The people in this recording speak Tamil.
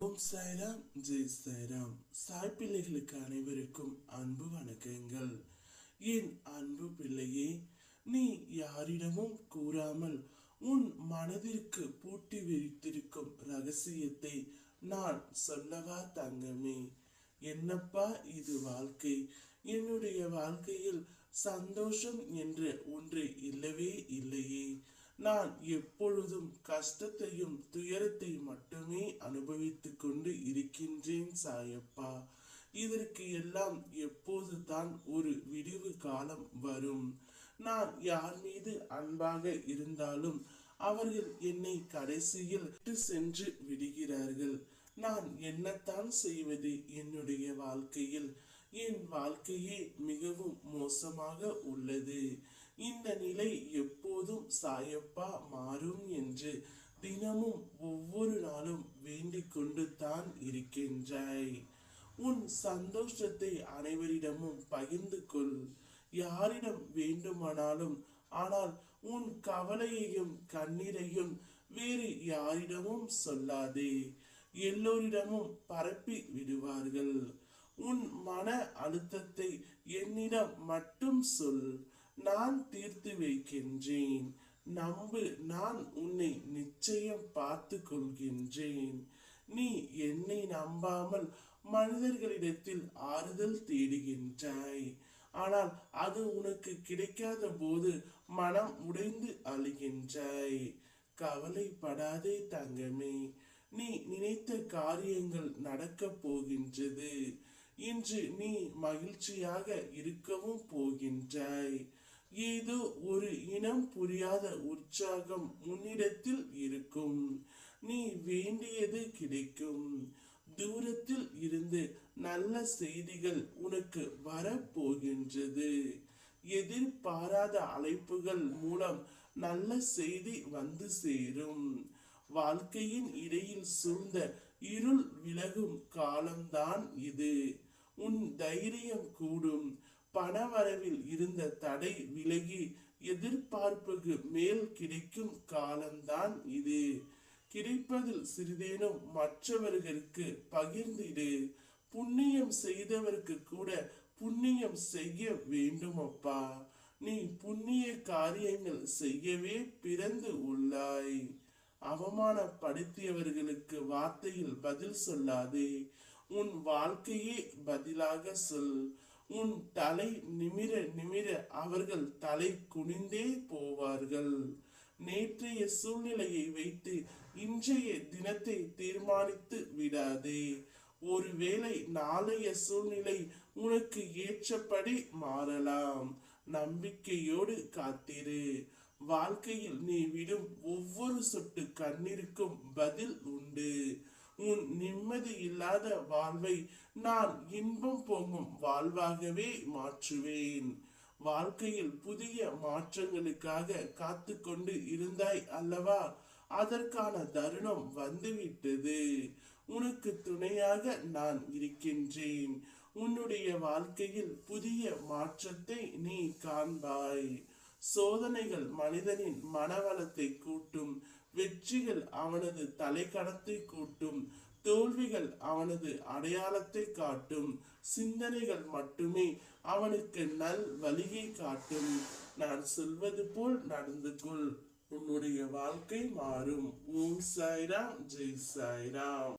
ஓம் சாய்ராம், ஜெய் சாய்ராம். சாய் பிள்ளைகளுக்கு அனைவருக்கும் அன்பு வணக்கங்கள். என் அன்பு பிள்ளையே, நீ யாரிடமும் கூறாமல் உன் மனதிற்கு பூட்டி வைத்திருக்கும் ரகசியத்தை நான் சொல்லவா தங்கமே? என்னப்பா இது வாழ்க்கை? என்னுடைய வாழ்க்கையில் சந்தோஷம் என்று ஒன்று இல்லவே இல்லையே. நான் எப்பொழுதும் கஷ்டத்தையும் துயரத்தை மட்டுமே அனுபவித்துக் கொண்டு இருக்கின்றேன் சாயப்பா. இதற்கு எல்லாம் எப்போதுதான் ஒரு விடிவு காலம் வரும்? நான் யார் மீது அன்பாக இருந்தாலும் அவர்கள் என்னை கடைசியில் விட்டு சென்று விடுகிறார்கள். நான் என்னத்தான் செய்வது? என்னுடைய வாழ்க்கையில் என் வாழ்க்கையே மிகவும் மோசமாக உள்ளது. இந்த நிலை எப்போதும் சாயப்பா மாறும் என்று தினமும் ஒவ்வொரு நாளும் வேண்டிக் கொண்டு தான் இருக்கின்றாய். உன் சந்தோஷத்தை அனைவரிடமும் பகிர்ந்து கொள், யாரிடம் வேண்டுமானாலும். ஆனால் உன் கவலையையும் கண்ணீரையும் வேறு யாரிடமும் சொல்லாதே. எல்லோரிடமும் பரப்பி விடுவார்கள். உன் மன அழுத்தத்தை என்னிடம் மட்டும் சொல், நான் தீர்த்து வைக்கின்றேன். நம்பு, நான் உன்னை நிச்சயம் பார்த்து கொள்கின்றேன். நீ என்னை நம்பாமல் மனிதர்களிடத்தில் ஆறுதல் தேடுகின்றாய். ஆனால் அது உனக்கு கிடைக்காத போது மனம் உடைந்து அழுகின்றாய். கவலைப்படாதே தங்கமே, நீ நினைத்த காரியங்கள் நடக்கப் போகின்றது. இன்று நீ மகிழ்ச்சியாக இருக்கவும் போகின்றாய். ஏதோ ஒரு இனம் புரியாத உற்சாகம் உன்னிடத்தில் இருக்கும். நீ வேண்டியது கிடைக்கும். தூரத்தில் இருந்து நல்ல செய்திகள் உனக்கு வரப்போகின்றது. எதிர்பாராத அழைப்புகள் மூலம் நல்ல செய்தி வந்து சேரும். வாழ்க்கையின் இடையில் சூழ்ந்த இருள் விலகும் காலம்தான் இது. உன் தைரியம் கூடும். பணவரவில் இருந்த தடை விலகி எதிர்பார்ப்புக்கு மேல் கிடைக்கும் காலம்தான் இது. கிடைப்பதில் சிறிதேனும் மற்றவர்களுக்கு பகிர்ந்திடு. புண்ணியம் செய்தவருக்கு கூட புண்ணியம் செய்ய வேண்டும் அப்பா. நீ புண்ணிய காரியங்கள் செய்யவே பிறந்து உள்ளாய். அவமானப்படுத்தியவர்களுக்கு வார்த்தையில் பதில் சொல்லாதே. உன் வாழ்க்கையே பதிலாக சொல். உன் தலை நிமிர நிமிர அவர்கள் தலை குனிந்தே போவார்கள். நேற்றைய சூழ்நிலையை வைத்து இன்றைய தினத்தை தீர்மானித்து விடாதே. ஒருவேளை நாளைய சூழ்நிலை உனக்கு ஏற்றபடி மாறலாம். நம்பிக்கையோடு காத்திரு. வாழ்க்கையில் நீ விடும் ஒவ்வொரு சொட்டு கண்ணீருக்கும் பதில் உண்டு. உன் நிம்மதி இல்லாத வாழ்வை நான் இன்பம் பொங்கும் வாழ்வாகவே மாற்றுவேன். வாழ்க்கையில் புதிய மாற்றங்களுக்காக காத்து கொண்டு இருந்தாய் அல்லவா? அதற்கான தருணம் வந்துவிட்டது. உனக்கு துணையாக நான் இருக்கின்றேன். உன்னுடைய வாழ்க்கையில் புதிய மாற்றத்தை நீ காண்பாய். சோதனைகள் மனிதனின் மனவளத்தை கூட்டும். வெற்றிகள் அவனது தலைக்கணத்தை கூட்டும். தோல்விகள் அவனது அடையாளத்தை காட்டும். சிந்தனைகள் மட்டுமே அவனுக்கு நல் வழியை காட்டும். நான் சொல்வது போல் நடந்து கொள், உன்னுடைய வாழ்க்கை மாறும். ஓம் சாய்ராம், ஜெய் சாய்ராம்.